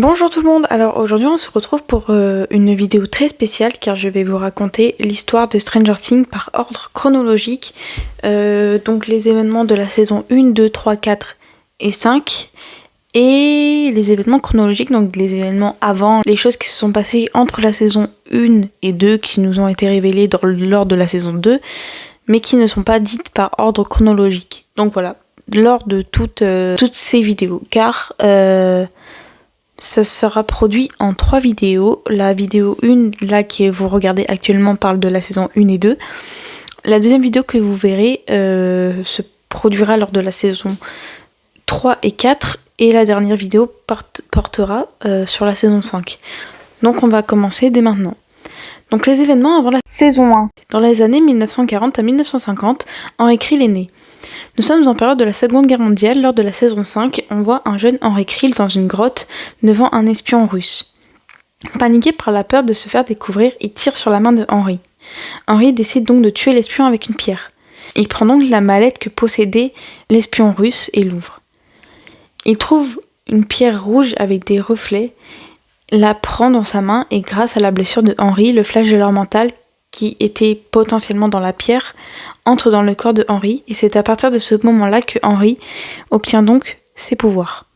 Bonjour tout le monde, alors aujourd'hui on se retrouve pour une vidéo très spéciale car je vais vous raconter l'histoire de Stranger Things par ordre chronologique. Donc les événements de la saison 1, 2, 3, 4 et 5 et les événements chronologiques, donc les événements avant, les choses qui se sont passées entre la saison 1 et 2 qui nous ont été révélées lors de la saison 2 mais qui ne sont pas dites par ordre chronologique. Donc voilà, lors de toutes ces vidéos car ça sera produit en 3 vidéos. La vidéo 1, là que vous regardez actuellement, parle de la saison 1 et 2. La deuxième vidéo que vous verrez se produira lors de la saison 3 et 4. Et la dernière vidéo portera sur la saison 5. Donc on va commencer dès maintenant. Donc les événements avant la saison 1. Dans les années 1940 à 1950, Henry Creel est né. Nous sommes en période de la Seconde Guerre mondiale. Lors de la saison 5, on voit un jeune Henry Creel dans une grotte devant un espion russe. Paniqué par la peur de se faire découvrir, il tire sur la main de Henry. Henry décide donc de tuer l'espion avec une pierre. Il prend donc la mallette que possédait l'espion russe et l'ouvre. Il trouve une pierre rouge avec des reflets, la prend dans sa main et grâce à la blessure de Henry, le flagelleur mental qui était potentiellement dans la pierre, entre dans le corps de Henry, et c'est à partir de ce moment-là que Henry obtient donc ses pouvoirs.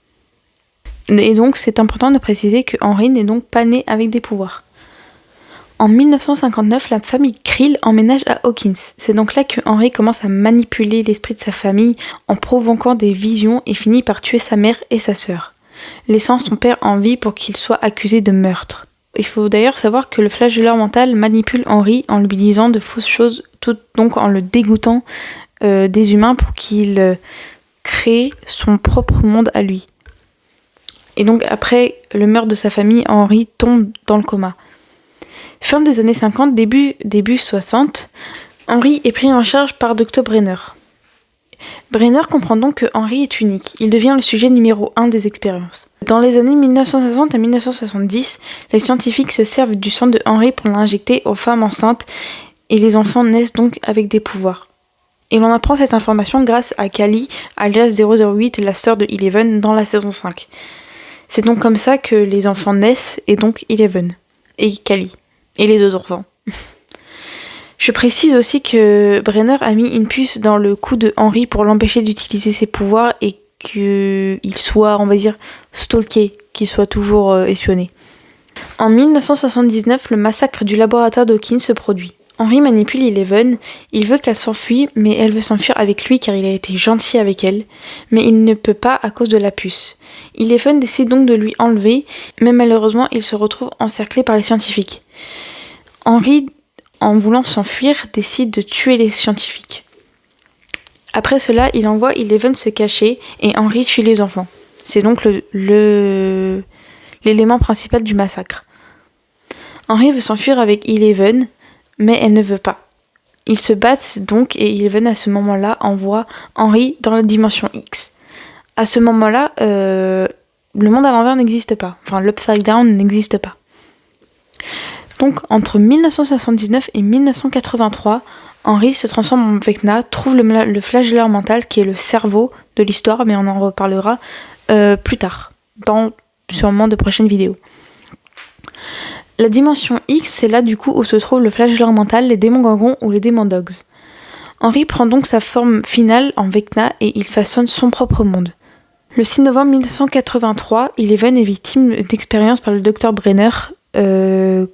Et donc c'est important de préciser que Henry n'est donc pas né avec des pouvoirs. En 1959, la famille Creel emménage à Hawkins. C'est donc là que Henry commence à manipuler l'esprit de sa famille en provoquant des visions et finit par tuer sa mère et sa sœur, laissant son père en vie pour qu'il soit accusé de meurtre. Il faut d'ailleurs savoir que le flagelleur mental manipule Henry en lui disant de fausses choses, donc en le dégoûtant des humains pour qu'il crée son propre monde à lui. Et donc après le meurtre de sa famille, Henry tombe dans le coma. Fin des années 50, début 60, Henry est pris en charge par Dr. Brenner. Brenner comprend donc que Henry est unique. Il devient le sujet numéro 1 des expériences. Dans les années 1960 à 1970, les scientifiques se servent du sang de Henry pour l'injecter aux femmes enceintes et les enfants naissent donc avec des pouvoirs. Et l'on apprend cette information grâce à Cally, alias 008, la sœur de Eleven, dans la saison 5. C'est donc comme ça que les enfants naissent et donc Eleven et Cally et les deux enfants. Je précise aussi que Brenner a mis une puce dans le cou de Henry pour l'empêcher d'utiliser ses pouvoirs et qu'il soit, on va dire, stalké, qu'il soit toujours espionné. En 1979, le massacre du laboratoire d'Hawkins se produit. Henry manipule Eleven, il veut qu'elle s'enfuit, mais elle veut s'enfuir avec lui car il a été gentil avec elle, mais il ne peut pas à cause de la puce. Eleven décide donc de lui enlever, mais malheureusement il se retrouve encerclé par les scientifiques. Henry, en voulant s'enfuir, décide de tuer les scientifiques. Après cela, il envoie Eleven se cacher et Henry tue les enfants. C'est donc l'élément principal du massacre. Henry veut s'enfuir avec Eleven, mais elle ne veut pas. Ils se battent donc et Eleven à ce moment-là envoie Henry dans la dimension X. À ce moment-là, le monde à l'envers n'existe pas. Enfin, l'Upside Down n'existe pas. Donc, entre 1979 et 1983, Henry se transforme en Vecna, trouve le flagelleur mental qui est le cerveau de l'histoire, mais on en reparlera plus tard, dans sûrement de prochaines vidéos. La dimension X, c'est là du coup où se trouve le flagelleur mental, les démons gorgons ou les démons dogs. Henry prend donc sa forme finale en Vecna et il façonne son propre monde. Le 6 novembre 1983, Eleven est victime d'expériences par le Dr. Brenner,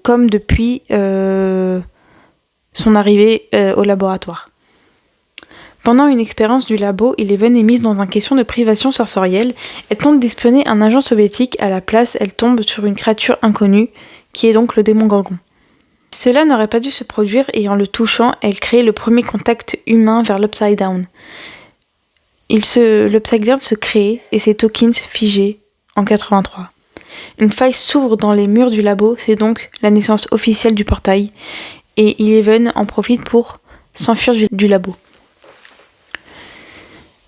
comme depuis son arrivée au laboratoire. Pendant une expérience du labo, Eleven est mise dans une question de privation sensorielle. Elle tente d'espionner un agent soviétique. À la place, elle tombe sur une créature inconnue, qui est donc le démon gorgon. Cela n'aurait pas dû se produire et en le touchant, elle crée le premier contact humain vers l'Upside Down. L'Upside Down se crée et c'est Hawkins figé en 83. Une faille s'ouvre dans les murs du labo, c'est donc la naissance officielle du portail, et Eleven en profite pour s'enfuir du labo.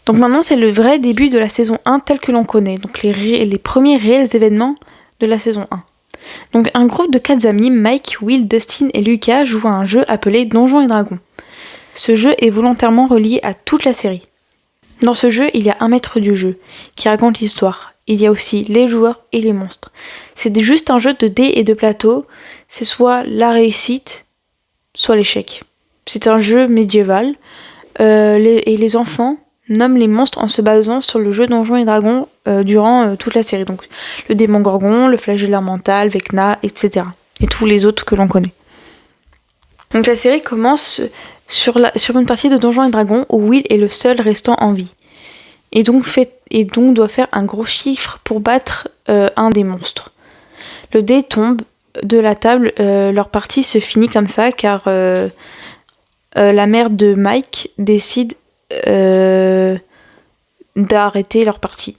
Donc maintenant c'est le vrai début de la saison 1 tel que l'on connaît, donc les premiers réels événements de la saison 1. Donc un groupe de 4 amis, Mike, Will, Dustin et Lucas, jouent à un jeu appelé Donjons et Dragons. Ce jeu est volontairement relié à toute la série. Dans ce jeu, il y a un maître du jeu qui raconte l'histoire, il y a aussi les joueurs et les monstres. C'est juste un jeu de dés et de plateaux, c'est soit la réussite, soit l'échec. C'est un jeu médiéval, et les enfants nomment les monstres en se basant sur le jeu Donjons et Dragons durant toute la série. Donc le démon Gorgon, le flagelleur mental, Vecna, etc. Et tous les autres que l'on connaît. Donc la série commence sur une partie de Donjons et Dragons où Will est le seul restant en vie. Et donc doit faire un gros chiffre pour battre un des monstres. Le dé tombe de la table, leur partie se finit comme ça car la mère de Mike décide d'arrêter leur partie.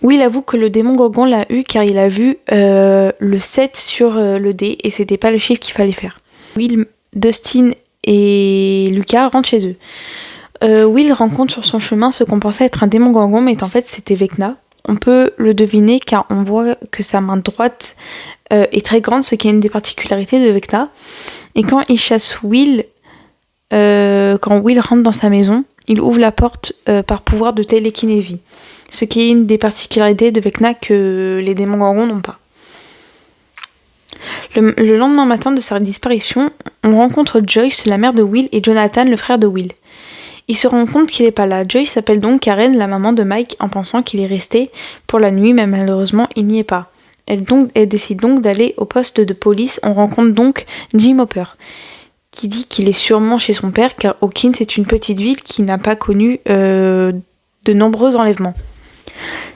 Will avoue que le démon Gorgon l'a eu car il a vu le 7 sur le dé et c'était pas le chiffre qu'il fallait faire. Will, Dustin et Lucas rentrent chez eux. Will rencontre sur son chemin ce qu'on pensait être un démon Gorgon, mais en fait c'était Vecna. On peut le deviner car on voit que sa main droite est très grande, ce qui est une des particularités de Vecna. Et quand il chasse Will, quand Will rentre dans sa maison, il ouvre la porte par pouvoir de télékinésie, ce qui est une des particularités de Vecna que les démons Gorgons n'ont pas. Le lendemain matin de sa disparition, on rencontre Joyce, la mère de Will, et Jonathan, le frère de Will. Ils se rendent compte qu'il n'est pas là. Joyce appelle donc Karen, la maman de Mike, en pensant qu'il est resté pour la nuit, mais malheureusement, il n'y est pas. Elle décide donc d'aller au poste de police. On rencontre donc Jim Hopper, qui dit qu'il est sûrement chez son père, car Hawkins est une petite ville qui n'a pas connu de nombreux enlèvements.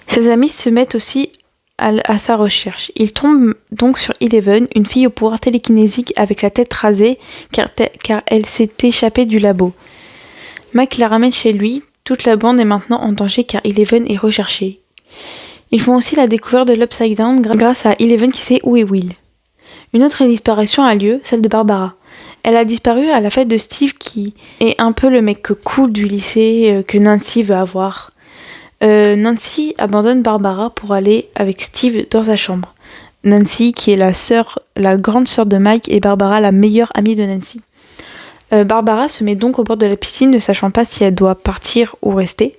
Ses amis se mettent aussi à sa recherche. Ils tombent donc sur Eleven, une fille au pouvoir télékinésique avec la tête rasée, car elle s'est échappée du labo. Mike la ramène chez lui. Toute la bande est maintenant en danger car Eleven est recherchée. Ils font aussi la découverte de l'Upside Down grâce à Eleven qui sait où est Will. Une autre disparition a lieu, celle de Barbara. Elle a disparu à la fête de Steve qui est un peu le mec cool du lycée que Nancy veut avoir. Nancy abandonne Barbara pour aller avec Steve dans sa chambre. Nancy qui est la grande sœur de Mike et Barbara la meilleure amie de Nancy. Barbara se met donc au bord de la piscine ne sachant pas si elle doit partir ou rester.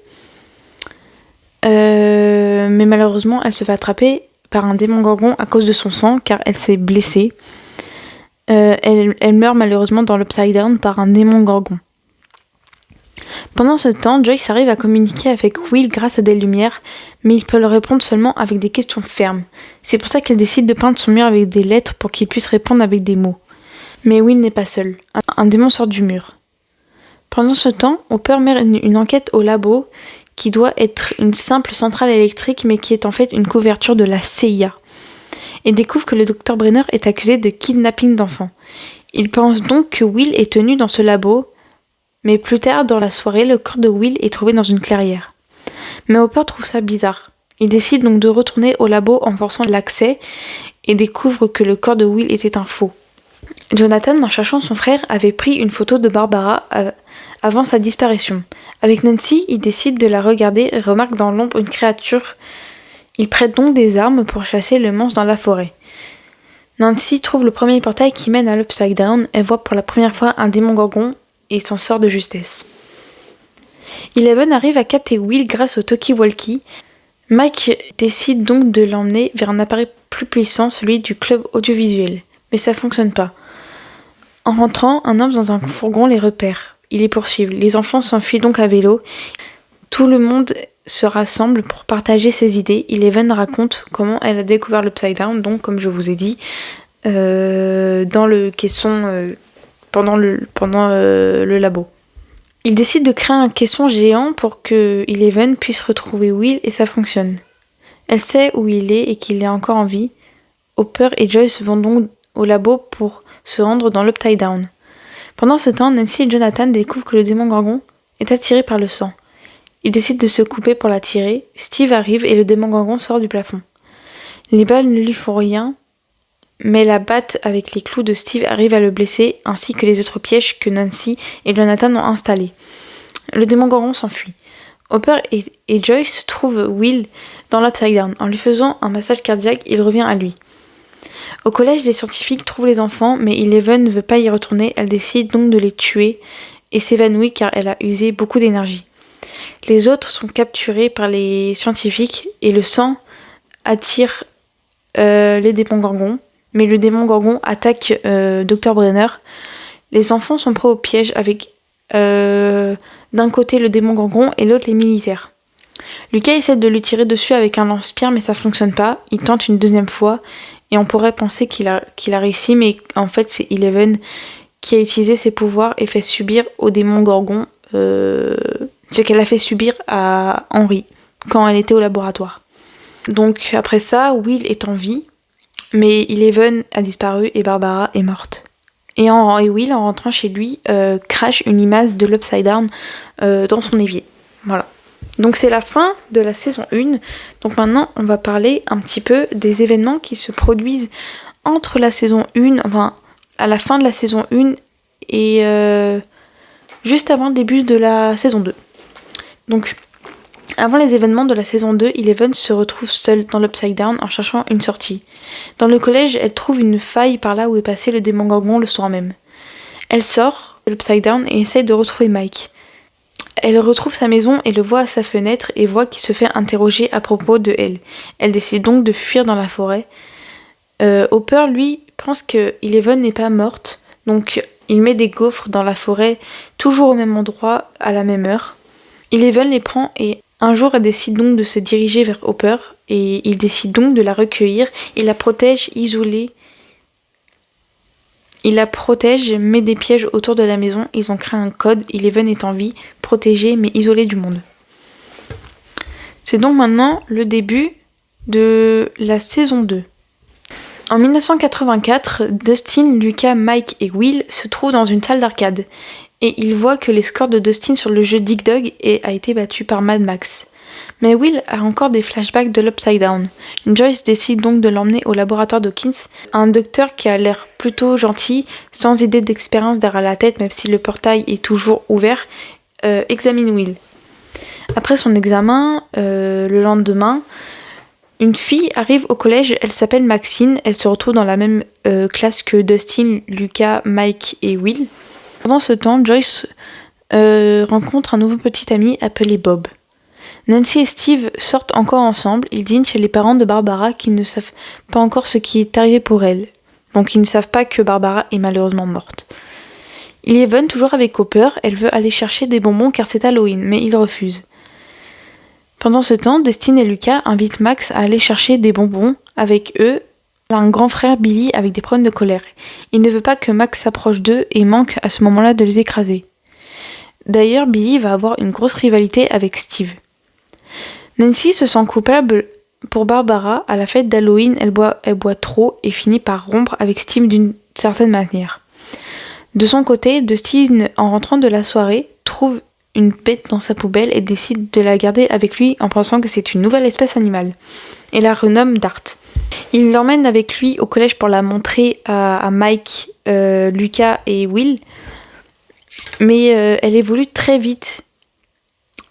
Mais malheureusement elle se fait attraper par un démon Gorgon à cause de son sang car elle s'est blessée. Elle meurt malheureusement dans l'Upside Down par un démon Gorgon. Pendant ce temps, Joyce arrive à communiquer avec Will grâce à des lumières, mais il peut leur répondre seulement avec des questions fermes. C'est pour ça qu'elle décide de peindre son mur avec des lettres pour qu'il puisse répondre avec des mots. Mais Will n'est pas seul. Un démon sort du mur. Pendant ce temps, Hopper mène une enquête au labo qui doit être une simple centrale électrique mais qui est en fait une couverture de la CIA. Et découvre que le Dr Brenner est accusé de kidnapping d'enfants. Il pense donc que Will est tenu dans ce labo, mais plus tard dans la soirée, le corps de Will est trouvé dans une clairière. Mais Hopper trouve ça bizarre. Il décide donc de retourner au labo en forçant l'accès et découvre que le corps de Will était un faux. Jonathan, en cherchant son frère, avait pris une photo de Barbara avant sa disparition. Avec Nancy, il décide de la regarder et remarque dans l'ombre une créature. Il prête donc des armes pour chasser le monstre dans la forêt. Nancy trouve le premier portail qui mène à l'Upside Down. Elle voit pour la première fois un démon Gorgon et s'en sort de justesse. Eleven arrive à capter Will grâce au talkie-walkie. Mike décide donc de l'emmener vers un appareil plus puissant, celui du club audiovisuel. Mais ça fonctionne pas. En rentrant, un homme dans un fourgon les repère. Ils les poursuivent. Les enfants s'enfuient donc à vélo. Tout le monde se rassemble pour partager ses idées. Eleven raconte comment elle a découvert l'Upside Down, donc comme je vous ai dit, dans le caisson pendant le labo. Il décide de créer un caisson géant pour que Eleven puisse retrouver Will et ça fonctionne. Elle sait où il est et qu'il est encore en vie. Hopper et Joyce vont donc au labo pour se rendre dans l'Upside Down. Pendant ce temps, Nancy et Jonathan découvrent que le démon Gorgon est attiré par le sang. Ils décident de se couper pour l'attirer. Steve arrive et le démon Gorgon sort du plafond. Les balles ne lui font rien, mais la batte avec les clous de Steve arrive à le blesser, ainsi que les autres pièges que Nancy et Jonathan ont installés. Le démon Gorgon s'enfuit. Hopper et Joyce trouvent Will dans l'Upside Down. En lui faisant un massage cardiaque, il revient à lui. Au collège, les scientifiques trouvent les enfants, mais Eleven ne veut pas y retourner. Elle décide donc de les tuer et s'évanouit car elle a usé beaucoup d'énergie. Les autres sont capturés par les scientifiques et le sang attire les démons gorgons. Mais le démon gorgon attaque Dr Brenner. Les enfants sont pris au piège avec d'un côté le démon gorgon et l'autre les militaires. Lucas essaie de lui tirer dessus avec un lance-pierre mais ça fonctionne pas. Il tente une deuxième fois et on pourrait penser qu'il a réussi, mais en fait c'est Eleven qui a utilisé ses pouvoirs et fait subir au démon gorgon ce qu'elle a fait subir à Henry quand elle était au laboratoire. Donc après ça, Will est en vie, mais Eleven a disparu et Barbara est morte. Et Will, en rentrant chez lui, crache une image de l'Upside Down dans son évier. Voilà. Donc c'est la fin de la saison 1. Donc maintenant, on va parler un petit peu des événements qui se produisent entre la saison 1, enfin à la fin de la saison 1 et juste avant le début de la saison 2. Donc, avant les événements de la saison 2, Eleven se retrouve seule dans l'Upside Down en cherchant une sortie. Dans le collège, elle trouve une faille par là où est passé le démon gorgon le soir même. Elle sort de l'Upside Down et essaye de retrouver Mike. Elle retrouve sa maison et le voit à sa fenêtre et voit qu'il se fait interroger à propos de elle. Elle décide donc de fuir dans la forêt. Hopper, lui, pense que Eleven n'est pas morte, donc il met des gaufres dans la forêt, toujours au même endroit, à la même heure. Eleven les prend et un jour elle décide donc de se diriger vers Hopper et il décide donc de la recueillir. Il la protège, isolée. Il la protège, met des pièges autour de la maison. Ils ont créé un code. Eleven est en vie, protégée mais isolée du monde. C'est donc maintenant le début de la saison 2. En 1984, Dustin, Lucas, Mike et Will se trouvent dans une salle d'arcade. Et il voit que les scores de Dustin sur le jeu Dig Dug a été battu par Mad Max. Mais Will a encore des flashbacks de l'Upside Down. Joyce décide donc de l'emmener au laboratoire d'Hawkins, un docteur qui a l'air plutôt gentil, sans idée d'expérience derrière la tête, même si le portail est toujours ouvert, examine Will. Après son examen, le lendemain, une fille arrive au collège, elle s'appelle Maxine, elle se retrouve dans la même classe que Dustin, Lucas, Mike et Will. Pendant ce temps, Joyce rencontre un nouveau petit ami appelé Bob. Nancy et Steve sortent encore ensemble, ils dînent chez les parents de Barbara qui ne savent pas encore ce qui est arrivé pour elle. Donc ils ne savent pas que Barbara est malheureusement morte. Eleven, toujours avec Hopper, elle veut aller chercher des bonbons car c'est Halloween, mais il refuse. Pendant ce temps, Dustin et Lucas invitent Max à aller chercher des bonbons avec eux. Un grand frère Billy avec des problèmes de colère. Il ne veut pas que Max s'approche d'eux et manque à ce moment-là de les écraser. D'ailleurs, Billy va avoir une grosse rivalité avec Steve. Nancy se sent coupable pour Barbara. À la fête d'Halloween, elle boit trop et finit par rompre avec Steve d'une certaine manière. De son côté, Dustin, en rentrant de la soirée, trouve une bête dans sa poubelle et décide de la garder avec lui en pensant que c'est une nouvelle espèce animale. Et la renomme Dart. Il l'emmène avec lui au collège pour la montrer à Mike, Lucas et Will. Mais elle évolue très vite.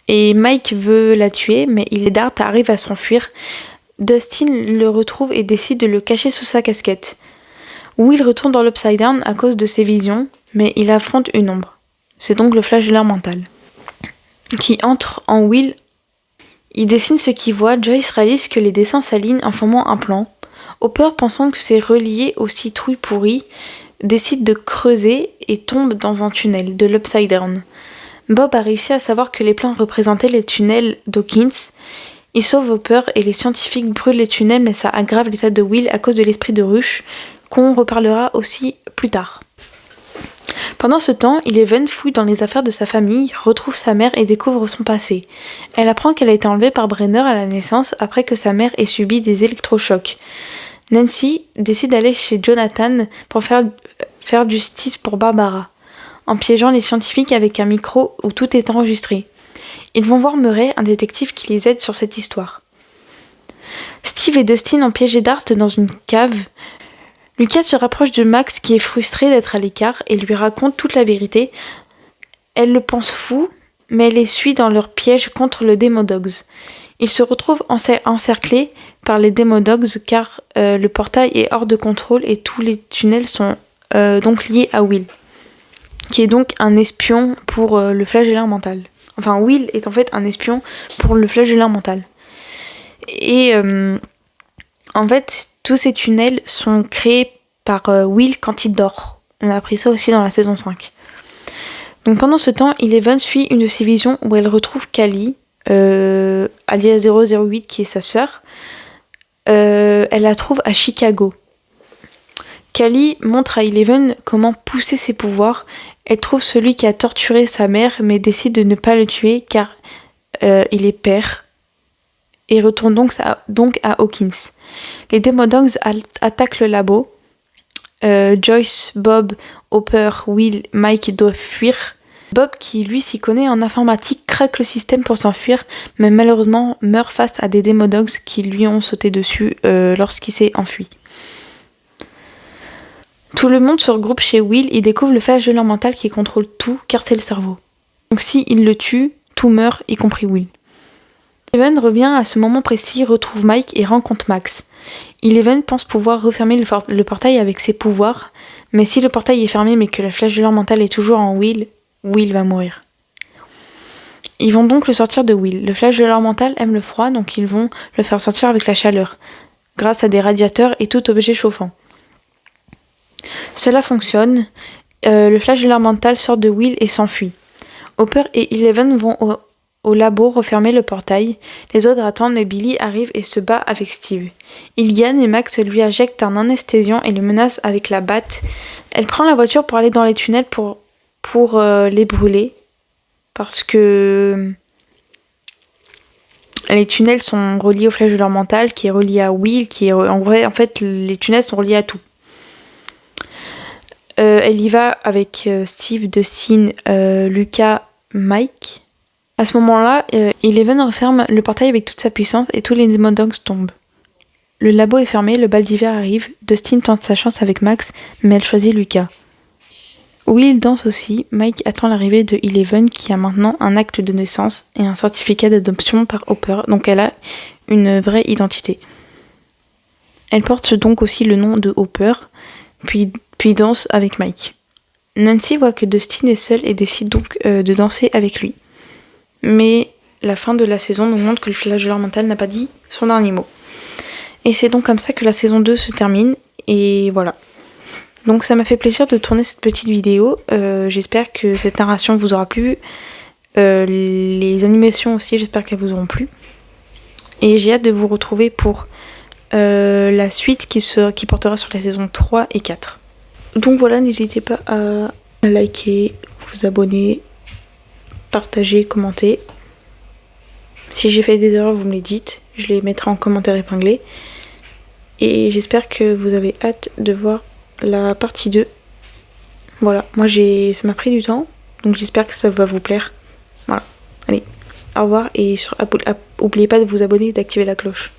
Et Mike veut la tuer, mais Dart arrive à s'enfuir. Dustin le retrouve et décide de le cacher sous sa casquette. Will retourne dans l'Upside Down à cause de ses visions, mais il affronte une ombre. C'est donc le flagelleur mental qui entre en Will. Il dessine ce qu'il voit. Joyce réalise que les dessins s'alignent en formant un plan. Hopper, pensant que c'est relié aux citrouilles pourries, décide de creuser et tombe dans un tunnel de l'Upside Down. Bob a réussi à savoir que les plans représentaient les tunnels d'Hawkins. Il sauve Hopper et les scientifiques brûlent les tunnels, mais ça aggrave l'état de Will à cause de l'esprit de ruche, qu'on reparlera aussi plus tard. Pendant ce temps, Eleven fouille dans les affaires de sa famille, retrouve sa mère et découvre son passé. Elle apprend qu'elle a été enlevée par Brenner à la naissance après que sa mère ait subi des électrochocs. Nancy décide d'aller chez Jonathan pour faire justice pour Barbara, en piégeant les scientifiques avec un micro où tout est enregistré. Ils vont voir Murray, un détective qui les aide sur cette histoire. Steve et Dustin ont piégé Dart dans une cave. Lucas se rapproche de Max qui est frustré d'être à l'écart et lui raconte toute la vérité. Elle le pense fou, mais elle les suit dans leur piège contre le Demodogs. Ils se retrouvent encerclés par les Demodogs car le portail est hors de contrôle et tous les tunnels sont donc liés à Will, qui est donc un espion pour le flagelleur mental. Enfin, Will est en fait un espion pour le flagelleur mental. Et en fait, tous ces tunnels sont créés par Will quand il dort. On a appris ça aussi dans la saison 5. Donc pendant ce temps, Eleven suit une de ses visions où elle retrouve Kali, alias 008 qui est sa sœur. Elle la trouve à Chicago. Kali montre à Eleven comment pousser ses pouvoirs. Elle trouve celui qui a torturé sa mère mais décide de ne pas le tuer car il est père et retourne donc à Hawkins. Les Demodogs attaquent le labo. Joyce, Bob, Hopper, Will, Mike doivent fuir. Bob, qui lui s'y connaît en informatique, craque le système pour s'enfuir, mais malheureusement meurt face à des Demodogs qui lui ont sauté dessus lorsqu'il s'est enfui. Tout le monde se regroupe chez Will et découvre le flagelleur mental qui contrôle tout, car c'est le cerveau. Donc si il le tue, tout meurt, y compris Will. Eleven revient à ce moment précis, retrouve Mike et rencontre Max. Eleven pense pouvoir refermer le portail avec ses pouvoirs, mais si le portail est fermé mais que le flagelleur mental est toujours en Will, Will va mourir. Ils vont donc le sortir de Will. Le flagelleur mental aime le froid, donc ils vont le faire sortir avec la chaleur, grâce à des radiateurs et tout objet chauffant. Cela fonctionne, le flagelleur mental sort de Will et s'enfuit. Hopper et Eleven vont au labo refermer le portail. Les autres attendent mais Billy arrive et se bat avec Steve. Il gagne et Max lui injecte un anesthésiant et le menace avec la batte. Elle prend la voiture pour aller dans les tunnels pour les brûler. Parce que les tunnels sont reliés au flagelleur mental qui est relié à Will, qui est en fait les tunnels sont reliés à tout. Elle y va avec Steve, Dustin, Lucas, Mike. À ce moment-là, Eleven referme le portail avec toute sa puissance et tous les Demodogs tombent. Le labo est fermé, le bal d'hiver arrive, Dustin tente sa chance avec Max, mais elle choisit Lucas. Will danse aussi, Mike attend l'arrivée de Eleven qui a maintenant un acte de naissance et un certificat d'adoption par Hopper, donc elle a une vraie identité. Elle porte donc aussi le nom de Hopper, puis danse avec Mike. Nancy voit que Dustin est seul et décide donc de danser avec lui. Mais la fin de la saison nous montre que le flagelleur mental n'a pas dit son dernier mot. Et c'est donc comme ça que la saison 2 se termine, et voilà. Donc ça m'a fait plaisir de tourner cette petite vidéo, j'espère que cette narration vous aura plu, les animations aussi, j'espère qu'elles vous auront plu. Et j'ai hâte de vous retrouver pour la suite qui portera sur la saison 3 et 4. Donc voilà, n'hésitez pas à liker, vous abonner, partager, commenter. Si j'ai fait des erreurs, vous me les dites, je les mettrai en commentaire épinglé. Et j'espère que vous avez hâte de voir la partie 2. Voilà, moi ça m'a pris du temps, donc j'espère que ça va vous plaire. Voilà, allez, au revoir et n'oubliez pas de vous abonner et d'activer la cloche.